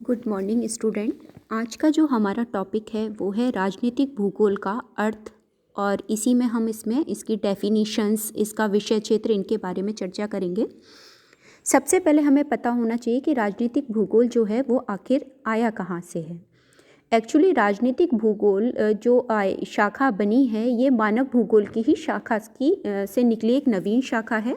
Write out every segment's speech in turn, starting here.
Good morning student. आज का जो हमारा टॉपिक है वो है राजनीतिक भूगोल का अर्थ, और इसी में हम इसमें इसकी डेफिनेशंस, इसका विषय क्षेत्र, इनके बारे में चर्चा करेंगे। सबसे पहले हमें पता होना चाहिए कि राजनीतिक भूगोल जो है वो आखिर आया कहाँ से है। एक्चुअली राजनीतिक भूगोल जो शाखा बनी है ये मानव भूगोल की ही शाखा से निकली एक नवीन शाखा है।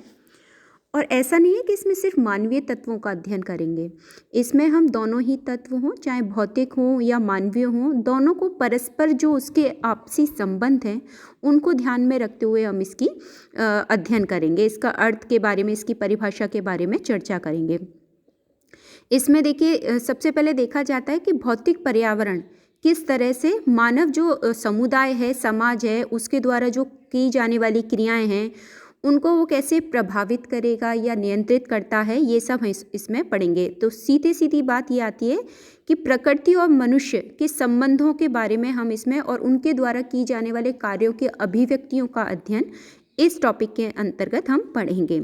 और ऐसा नहीं है कि इसमें सिर्फ मानवीय तत्वों का अध्ययन करेंगे, इसमें हम दोनों ही तत्व हों, चाहे भौतिक हों या मानवीय हों, दोनों को परस्पर जो उसके आपसी संबंध हैं उनको ध्यान में रखते हुए हम इसकी अध्ययन करेंगे। इसका अर्थ के बारे में, इसकी परिभाषा के बारे में चर्चा करेंगे। इसमें देखिए, सबसे पहले देखा जाता है कि भौतिक पर्यावरण किस तरह से मानव जो समुदाय है, समाज है, उसके द्वारा जो की जाने वाली क्रियाएं हैं उनको वो कैसे प्रभावित करेगा या नियंत्रित करता है, ये सब हम इसमें पढ़ेंगे। तो सीधी सीधी बात ये आती है कि प्रकृति और मनुष्य के संबंधों के बारे में हम इसमें और उनके द्वारा की जाने वाले कार्यों के अभिव्यक्तियों का अध्ययन इस टॉपिक के अंतर्गत हम पढ़ेंगे।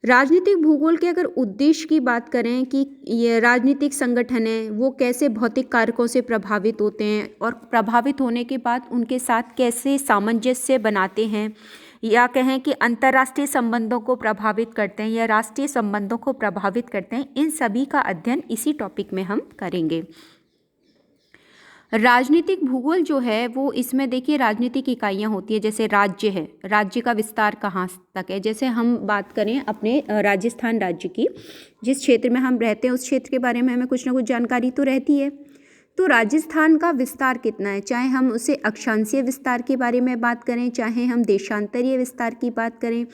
राजनीतिक भूगोल के अगर उद्देश्य की बात करें कि ये राजनीतिक संगठन है वो कैसे भौतिक कारकों से प्रभावित होते हैं और प्रभावित होने के बाद उनके साथ कैसे सामंजस्य बनाते हैं, या कहें कि अंतर्राष्ट्रीय संबंधों को प्रभावित करते हैं या राष्ट्रीय संबंधों को प्रभावित करते हैं, इन सभी का अध्ययन इसी टॉपिक में हम करेंगे। राजनीतिक भूगोल जो है वो इसमें देखिए राजनीतिक इकाइयाँ होती है, जैसे राज्य है, राज्य का विस्तार कहाँ तक है। जैसे हम बात करें अपने राजस्थान राज्य की, जिस क्षेत्र में हम रहते हैं उस क्षेत्र के बारे में हमें कुछ ना कुछ जानकारी तो रहती है। तो राजस्थान का विस्तार कितना है, चाहे हम उसे अक्षांशीय विस्तार के बारे में बात करें, चाहे हम देशांतरीय विस्तार की बात करें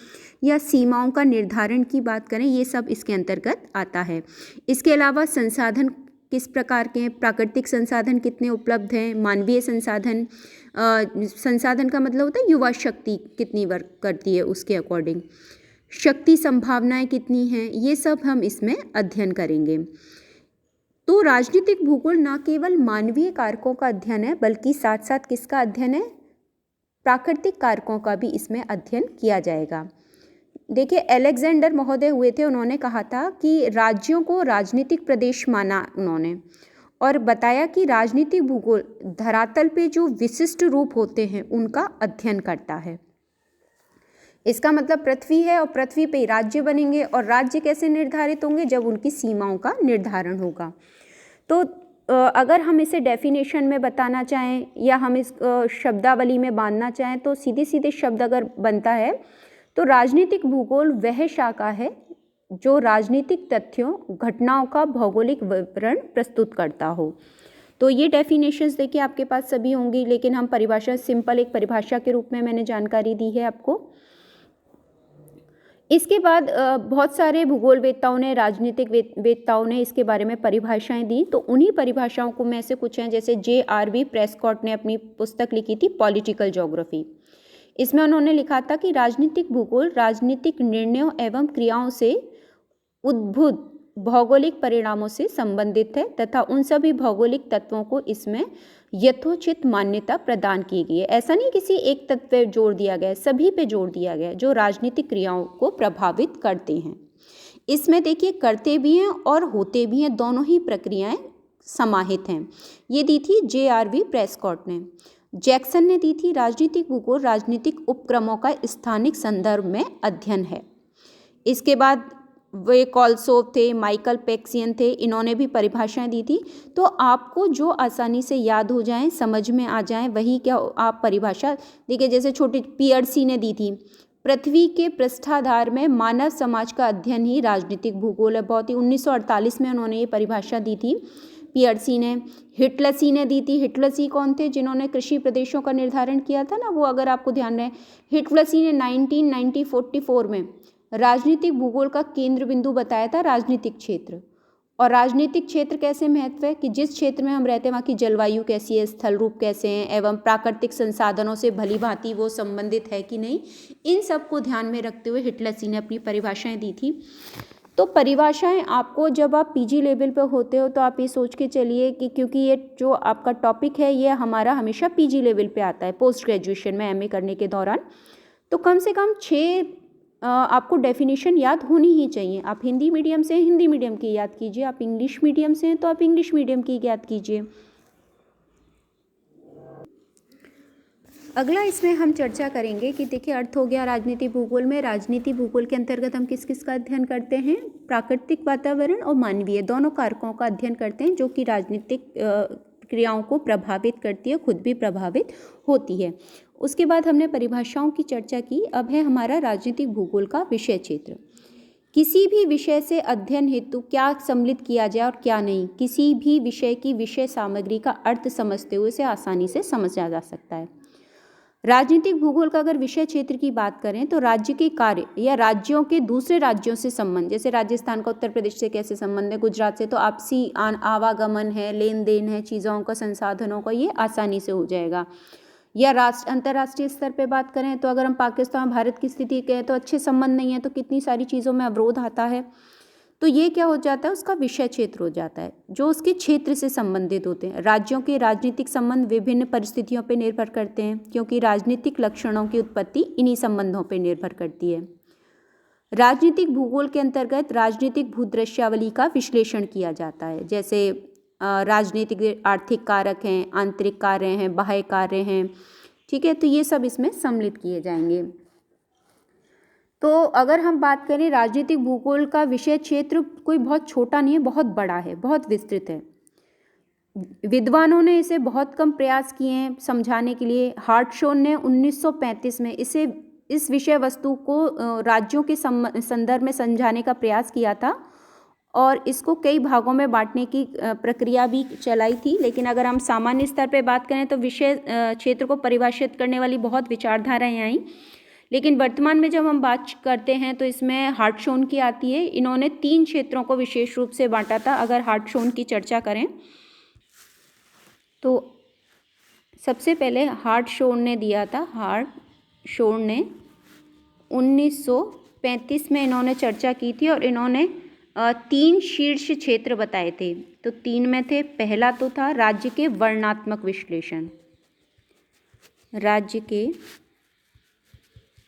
या सीमाओं का निर्धारण की बात करें, ये सब इसके अंतर्गत आता है। इसके अलावा संसाधन किस प्रकार के हैं, प्राकृतिक संसाधन कितने उपलब्ध हैं, मानवीय संसाधन, संसाधन का मतलब होता है युवा शक्ति कितनी वर्क करती है, उसके अकॉर्डिंग शक्ति संभावनाएं कितनी हैं, ये सब हम इसमें अध्ययन करेंगे। तो राजनीतिक भूगोल न केवल मानवीय कारकों का अध्ययन है बल्कि साथ साथ किसका अध्ययन है, प्राकृतिक कारकों का भी इसमें अध्ययन किया जाएगा। देखिए, अलेक्जेंडर महोदय हुए थे, उन्होंने कहा था कि राज्यों को राजनीतिक प्रदेश माना उन्होंने, और बताया कि राजनीतिक भूगोल धरातल पे जो विशिष्ट रूप होते हैं उनका अध्ययन करता है। इसका मतलब पृथ्वी है और पृथ्वी पे राज्य बनेंगे, और राज्य कैसे निर्धारित होंगे, जब उनकी सीमाओं का निर्धारण होगा। तो अगर हम इसे डेफिनेशन में बताना चाहें या हम इस शब्दावली में बांधना चाहें तो सीधे सीधे शब्द अगर बनता है तो राजनीतिक भूगोल वह शाखा है जो राजनीतिक तथ्यों, घटनाओं का भौगोलिक विवरण प्रस्तुत करता हो। तो ये डेफिनेशंस देखिए आपके पास सभी होंगी, लेकिन हम परिभाषा सिंपल एक परिभाषा के रूप में मैंने जानकारी दी है आपको। इसके बाद बहुत सारे भूगोलवेत्ताओं ने, राजनीतिक वेत्ताओं ने इसके बारे में परिभाषाएं दी। तो उन्हीं परिभाषाओं को में से कुछ हैं, जैसे J.R.B. प्रेस्कॉट ने अपनी पुस्तक लिखी थी पॉलिटिकल ज्योग्राफी। इसमें उन्होंने लिखा था कि राजनीतिक भूगोल राजनीतिक निर्णयों एवं क्रियाओं से उद्भूत भौगोलिक परिणामों से संबंधित है तथा उन सभी भौगोलिक तत्वों को इसमें यथोचित मान्यता प्रदान की गई है। ऐसा नहीं किसी एक तत्व पे जोर दिया गया है, सभी पे जोर दिया गया है जो राजनीतिक क्रियाओं को प्रभावित करते हैं। इसमें देखिए करते भी हैं और होते भी हैं, दोनों ही प्रक्रियाएं समाहित हैं। ये दी थी J.R.B. प्रेस्कॉट ने। जैक्सन ने दी थी राजनीतिक भूगोल राजनीतिक उपक्रमों का स्थानिक संदर्भ में अध्ययन है। इसके बाद वे कॉलसोव थे, माइकल पेक्सियन थे, इन्होंने भी परिभाषाएं दी थी। तो आपको जो आसानी से याद हो जाएं, समझ में आ जाएं, वही क्या आप परिभाषा देखिए। जैसे छोटी पियर्सी ने दी थी, पृथ्वी के पृष्ठाधार में मानव समाज का अध्ययन ही राजनीतिक भूगोल है। बहुत ही 1948 में उन्होंने ये परिभाषा दी थी पियर्सी ने। हिटलसी ने दी थी। हिटलसी कौन थे, जिन्होंने कृषि प्रदेशों का निर्धारण किया था ना, वो अगर आपको ध्यान रहे, हिटलसी ने 1944 में राजनीतिक भूगोल का केंद्र बिंदु बताया था राजनीतिक क्षेत्र। और राजनीतिक क्षेत्र कैसे महत्व है कि जिस क्षेत्र में हम रहते हैं वहाँ की जलवायु कैसी है, स्थल रूप कैसे हैं, एवं प्राकृतिक संसाधनों से भली भांति वो संबंधित है कि नहीं, इन सब को ध्यान में रखते हुए हिटलसी ने अपनी परिभाषाएं दी थी। तो परिभाषाएं आपको जब आप पीजी लेवल पे होते हो तो आप ये सोच के चलिए कि क्योंकि ये जो आपका टॉपिक है ये हमारा हमेशा पीजी लेवल पे आता है, पोस्ट ग्रेजुएशन में एमए करने के दौरान, तो कम से कम 6 आपको डेफिनेशन याद होनी ही चाहिए। आप हिंदी मीडियम से हैं, हिंदी मीडियम की याद कीजिए, आप इंग्लिश मीडियम से हैं तो आप इंग्लिश मीडियम की याद कीजिए। अगला इसमें हम चर्चा करेंगे कि देखिए अर्थ हो गया राजनीति भूगोल में। राजनीति भूगोल के अंतर्गत हम किस किस का अध्ययन करते हैं? प्राकृतिक वातावरण और मानवीय दोनों कारकों का अध्ययन करते हैं जो कि राजनीतिक क्रियाओं को प्रभावित करती है, खुद भी प्रभावित होती है। उसके बाद हमने परिभाषाओं की चर्चा की। अब है हमारा राजनीतिक भूगोल का विषय क्षेत्र। किसी भी विषय से अध्ययन हेतु क्या सम्मिलित किया जाए और क्या नहीं, किसी भी विषय की विषय सामग्री का अर्थ समझते हुए इसे आसानी से समझा जा सकता है। राजनीतिक भूगोल का अगर विषय क्षेत्र की बात करें तो राज्य के कार्य या राज्यों के दूसरे राज्यों से संबंध, जैसे राजस्थान का उत्तर प्रदेश से कैसे संबंध है, गुजरात से, तो आपसी आवागमन है, लेन देन है, चीज़ों का, संसाधनों का, ये आसानी से हो जाएगा। या अंतर्राष्ट्रीय स्तर पे बात करें तो अगर हम पाकिस्तान भारत की स्थिति कहें तो अच्छे संबंध नहीं है तो कितनी सारी चीज़ों में अवरोध आता है। तो ये क्या हो जाता है, उसका विषय क्षेत्र हो जाता है जो उसके क्षेत्र से संबंधित होते हैं। राज्यों के राजनीतिक संबंध विभिन्न परिस्थितियों पर निर्भर करते हैं क्योंकि राजनीतिक लक्षणों की उत्पत्ति इन्हीं संबंधों पर निर्भर करती है। राजनीतिक भूगोल के अंतर्गत राजनीतिक भूदृश्यावली का विश्लेषण किया जाता है, जैसे राजनीतिक आर्थिक कारक हैं, आंतरिक कार्य हैं, बाह्य कार्य हैं, ठीक है, तो ये सब इसमें सम्मिलित किए जाएंगे। तो अगर हम बात करें राजनीतिक भूगोल का विषय क्षेत्र कोई बहुत छोटा नहीं है, बहुत बड़ा है, बहुत विस्तृत है। विद्वानों ने इसे बहुत कम प्रयास किए हैं समझाने के लिए। हार्टशॉन ने 1935 में इस विषय वस्तु को राज्यों के संदर्भ में समझाने का प्रयास किया था और इसको कई भागों में बांटने की प्रक्रिया भी चलाई थी। लेकिन अगर हम सामान्य स्तर पर बात करें तो विषय क्षेत्र को परिभाषित करने वाली बहुत विचारधाराएं आई, लेकिन वर्तमान में जब हम बात करते हैं तो इसमें हार्टशॉन की आती है। इन्होंने 3 क्षेत्रों को विशेष रूप से बांटा था। अगर हार्टशॉन की चर्चा करें तो सबसे पहले हार्टशॉन ने दिया था, हार्टशॉन ने 1935 में इन्होंने चर्चा की थी और इन्होंने 3 शीर्ष क्षेत्र बताए थे। तो 3 में थे, पहला तो था राज्य के वर्णनात्मक विश्लेषण, राज्य के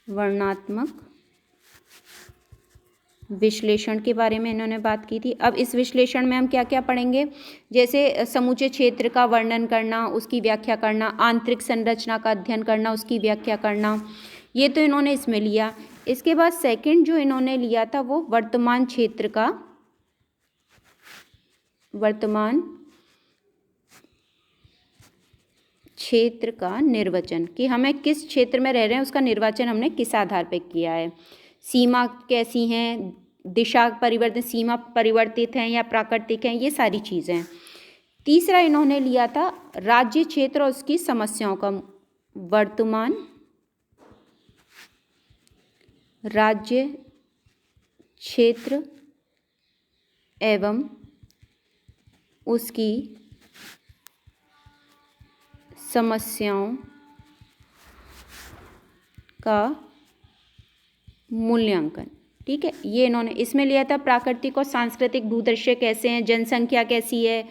वर्णनात्मक विश्लेषण के बारे में इन्होंने बात की थी। अब इस विश्लेषण में हम क्या क्या पढ़ेंगे, जैसे समूचे क्षेत्र का वर्णन करना, उसकी व्याख्या करना, आंतरिक संरचना का अध्ययन करना, उसकी व्याख्या करना, ये तो इन्होंने इसमें लिया। इसके बाद सेकंड जो इन्होंने लिया था वो वर्तमान क्षेत्र का निर्वचन, कि हमें किस क्षेत्र में रह रहे हैं उसका निर्वचन हमने किस आधार पर किया है। सीमा कैसी हैं, दिशा परिवर्तन, सीमा परिवर्तित हैं या प्राकृतिक हैं, ये सारी चीज़ें। तीसरा इन्होंने लिया था राज्य क्षेत्र और उसकी समस्याओं का, वर्तमान राज्य क्षेत्र एवं उसकी समस्याओं का मूल्यांकन, ठीक है, ये इन्होंने इसमें लिया था। प्राकृतिक और सांस्कृतिक भूदृश्य कैसे हैं, जनसंख्या कैसी है,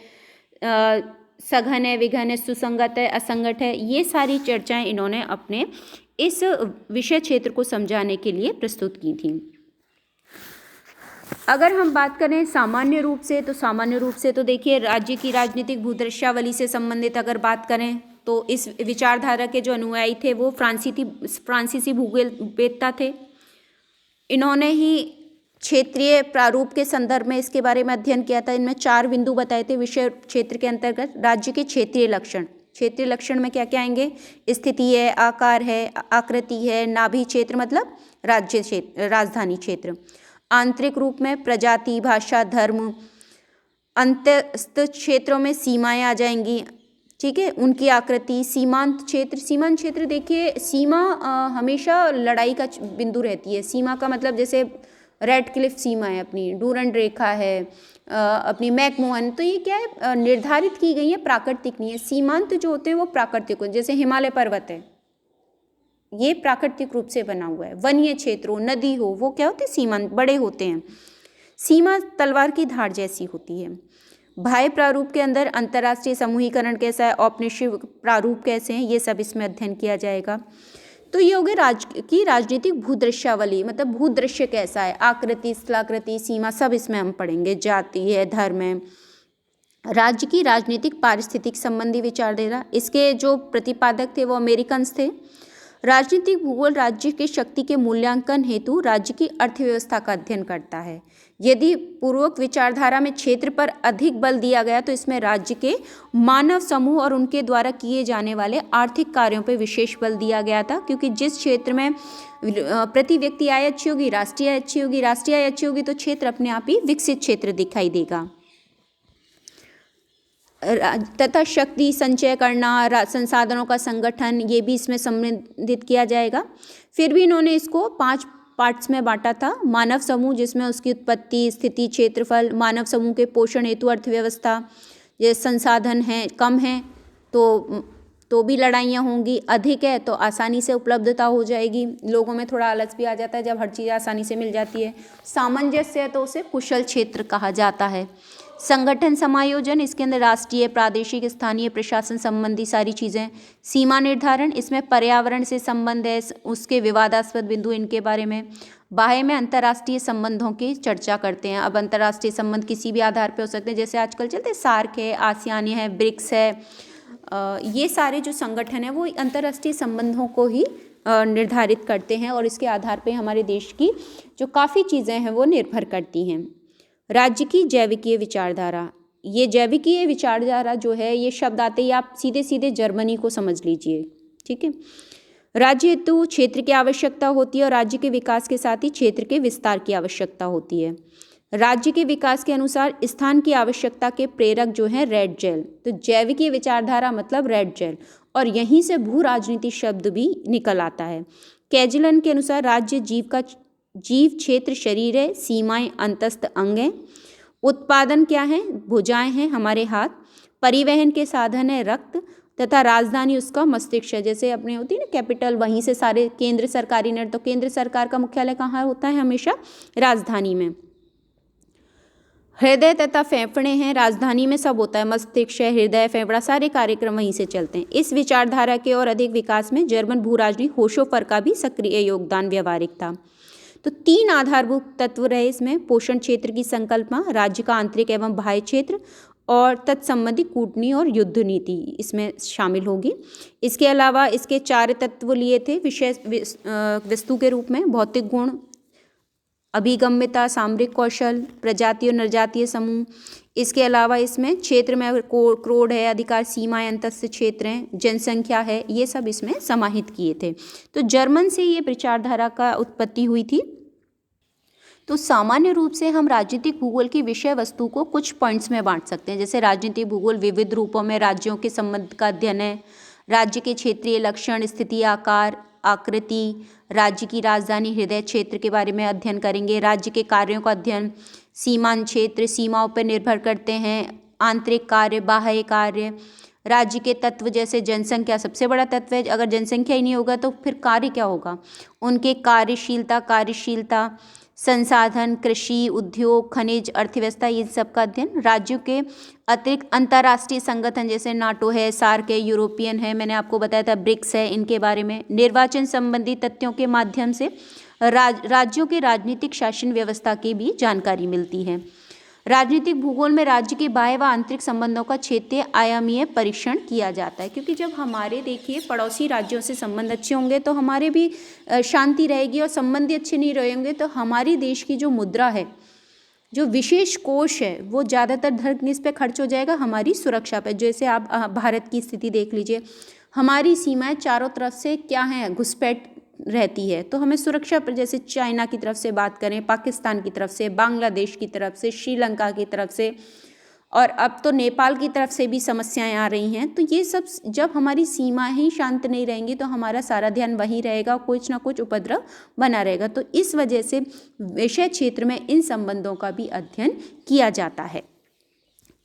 सघन है, विघन है, सुसंगत है, असंगत है, ये सारी चर्चाएं इन्होंने अपने इस विषय क्षेत्र को समझाने के लिए प्रस्तुत की थी। अगर हम बात करें सामान्य रूप से तो देखिए राज्य की राजनीतिक भूदृश्यावली से संबंधित अगर बात करें तो इस विचारधारा के जो अनुयायी थे वो फ्रांसीसी भूगोलवेत्ता थे। इन्होंने ही क्षेत्रीय प्रारूप के संदर्भ में इसके बारे में अध्ययन किया था। इनमें 4 बिंदु बताए थे विषय क्षेत्र के अंतर्गत। राज्य के क्षेत्रीय लक्षण में क्या क्या आएंगे, स्थिति है, आकार है, आकृति है, नाभि क्षेत्र मतलब राज्य क्षेत्र, राजधानी क्षेत्र। आंतरिक रूप में प्रजाति, भाषा, धर्म। अंतस्थ क्षेत्रों में सीमाएं आ जाएंगी, ठीक है, उनकी आकृति। सीमांत क्षेत्र देखिए, सीमा हमेशा लड़ाई का बिंदु रहती है। सीमा का मतलब जैसे रेड क्लिफ सीमा है अपनी, डूरंड रेखा है अपनी, मैकमोहन, तो ये क्या है, निर्धारित की गई है, प्राकृतिक नहीं है। सीमांत जो होते हैं वो प्राकृतिक होते हैं, जैसे हिमालय पर्वत है, ये प्राकृतिक रूप से बना हुआ है। वन्य क्षेत्र हो, नदी हो, वो क्या होते हैं, सीमांत, बड़े होते हैं। सीमा तलवार की धार जैसी होती है। बाह्य प्रारूप के अंदर अंतर्राष्ट्रीय समूहीकरण कैसा है, औपनिवेशिक प्रारूप कैसे हैं, ये सब इसमें अध्ययन किया जाएगा। तो ये हो गया राजनीतिक भूदृश्यावली, मतलब भूदृश्य कैसा है, आकृति, स्थलाकृति, सीमा, सब इसमें हम पढ़ेंगे। जाति है, धर्म है। राज्य की राजनीतिक पारिस्थितिक संबंधी विचारधारा, इसके जो प्रतिपादक थे वो अमेरिकन्स थे। राजनीतिक भूगोल राज्य के शक्ति के मूल्यांकन हेतु राज्य की अर्थव्यवस्था का अध्ययन करता है। यदि पूर्वोक्त विचारधारा में क्षेत्र पर अधिक बल दिया गया तो इसमें राज्य के मानव समूह और उनके द्वारा किए जाने वाले आर्थिक कार्यों पर विशेष बल दिया गया था, क्योंकि जिस क्षेत्र में प्रति व्यक्ति आय अच्छी होगी, राष्ट्रीय आय अच्छी होगी, राष्ट्रीय आय अच्छी होगी तो क्षेत्र अपने आप ही विकसित क्षेत्र दिखाई देगा। तथा शक्ति संचय करना, संसाधनों का संगठन, ये भी इसमें सम्मिलित किया जाएगा। फिर भी इन्होंने इसको 5 पार्ट्स में बांटा था। मानव समूह, जिसमें उसकी उत्पत्ति, स्थिति, क्षेत्रफल, मानव समूह के पोषण हेतु अर्थव्यवस्था, ये संसाधन हैं कम हैं तो भी लड़ाइयाँ होंगी, अधिक है तो आसानी से उपलब्धता हो जाएगी। लोगों में थोड़ा आलस भी आ जाता है जब हर चीज़ आसानी से मिल जाती है। सामंजस्य है तो उसे कुशल क्षेत्र कहा जाता है। संगठन समायोजन, इसके अंदर राष्ट्रीय, प्रादेशिक, स्थानीय प्रशासन संबंधी सारी चीज़ें। सीमा निर्धारण, इसमें पर्यावरण से संबंध है, उसके विवादास्पद बिंदु, इनके बारे में। बाह्य में अंतर्राष्ट्रीय संबंधों की चर्चा करते हैं। अब अंतर्राष्ट्रीय संबंध किसी भी आधार पर हो सकते हैं, जैसे आजकल चलते हैं सार्क है, आसियान है, ब्रिक्स है, ये सारे जो संगठन है वो अंतर्राष्ट्रीय संबंधों को ही निर्धारित करते हैं और इसके आधार पर हमारे देश की जो काफ़ी चीज़ें हैं वो निर्भर करती हैं। राज्य की जैविकीय विचारधारा, ये जैविकीय विचारधारा जो है, ये शब्द आते ही आप सीधे सीधे जर्मनी को समझ लीजिए, ठीक है। राज्य हेतु क्षेत्र की आवश्यकता होती है और राज्य के विकास के साथ ही क्षेत्र के विस्तार की आवश्यकता होती है। राज्य के विकास के अनुसार स्थान की आवश्यकता के प्रेरक जो है रेड जेल, तो जैविकीय विचारधारा मतलब रेड जेल, और यहीं से भू राजनीति शब्द भी निकल आता है। कैजलन के अनुसार राज्य जीव क्षेत्र शरीर है, सीमाएं अंतस्थ अंग हैं, उत्पादन क्या है, भुजाएं हैं हमारे हाथ, परिवहन के साधन है रक्त, तथा राजधानी उसका मस्तिष्क है। जैसे अपने होती है ना कैपिटल, वहीं से सारे केंद्र सरकारी निर्णय, तो केंद्र सरकार का मुख्यालय कहाँ होता है, हमेशा राजधानी में। हृदय तथा फेफड़े हैं, राजधानी में सब होता है, मस्तिष्क है, हृदय, फेफड़ा, सारे कार्यक्रम वहीं से चलते हैं। इस विचारधारा के और अधिक विकास में जर्मन भू राजनीति होशोफर का भी सक्रिय योगदान व्यवहारिक था। तो 3 आधारभूत तत्व रहे इसमें। पोषण क्षेत्र की संकल्पना, राज्य का आंतरिक एवं बाह्य क्षेत्र और तत्संबंधी कूटनीति और युद्ध नीति इसमें शामिल होगी। इसके अलावा इसके 4 तत्व लिए थे विषय वस्तु के रूप में: भौतिक गुण, अभिगम्यता, सामरिक कौशल, प्रजातीय और निर्जातीय समूह। इसके अलावा इसमें क्षेत्र में क्रोध है, अधिकार सीमाएं, अंतस्थ क्षेत्र हैं, जनसंख्या है, ये सब इसमें समाहित किए थे। तो जर्मन से ये विचारधारा का उत्पत्ति हुई थी। तो सामान्य रूप से हम राजनीतिक भूगोल की विषय वस्तु को कुछ पॉइंट्स में बांट सकते हैं। जैसे राजनीतिक भूगोल विविध रूपों में राज्यों के संबंध का अध्ययन है, राज्य के क्षेत्रीय लक्षण, स्थिति, आकार, आकृति, राज्य की राजधानी, हृदय क्षेत्र के बारे में अध्ययन करेंगे। राज्य के कार्यों का अध्ययन, सीमांत क्षेत्र, सीमाओं पर निर्भर करते हैं, आंतरिक कार्य, बाह्य कार्य, राज्य के तत्व जैसे जनसंख्या सबसे बड़ा तत्व है, अगर जनसंख्या ही नहीं होगा तो फिर कार्य क्या होगा, उनके कार्यशीलता, संसाधन, कृषि, उद्योग, खनिज, अर्थव्यवस्था, ये सब का अध्ययन। राज्यों के अतिरिक्त अंतर्राष्ट्रीय संगठन जैसे नाटो है, सार्क है, यूरोपियन है, मैंने आपको बताया था ब्रिक्स है, इनके बारे में। निर्वाचन संबंधी तथ्यों के माध्यम से राज्यों के राजनीतिक शासन व्यवस्था की भी जानकारी मिलती है। राजनीतिक भूगोल में राज्य के बाह्य व आंतरिक संबंधों का क्षेत्रीय आयामीय परीक्षण किया जाता है, क्योंकि जब हमारे देखिए पड़ोसी राज्यों से संबंध अच्छे होंगे तो हमारे भी शांति रहेगी, और संबंध अच्छे नहीं रहेंगे तो हमारी देश की जो मुद्रा है, जो विशेष कोष है, वो ज़्यादातर धन इस पे खर्च हो जाएगा हमारी सुरक्षा पे। जैसे आप भारत की स्थिति देख लीजिए, हमारी सीमाएं चारों तरफ से क्या हैं, घुसपैठ रहती है, तो हमें सुरक्षा पर, जैसे चाइना की तरफ से बात करें, पाकिस्तान की तरफ से, बांग्लादेश की तरफ से, श्रीलंका की तरफ से, और अब तो नेपाल की तरफ से भी समस्याएं आ रही हैं। तो ये सब जब हमारी सीमाएं ही शांत नहीं रहेंगी तो हमारा सारा ध्यान वहीं रहेगा, कुछ ना कुछ उपद्रव बना रहेगा। तो इस वजह से विषय क्षेत्र में इन संबंधों का भी अध्ययन किया जाता है।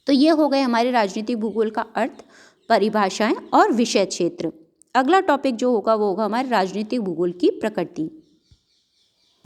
तो ये हो गए हमारे राजनीतिक भूगोल का अर्थ, परिभाषाएं और विषय क्षेत्र। अगला टॉपिक जो होगा वो होगा हमारे राजनीतिक भूगोल की प्रकृति।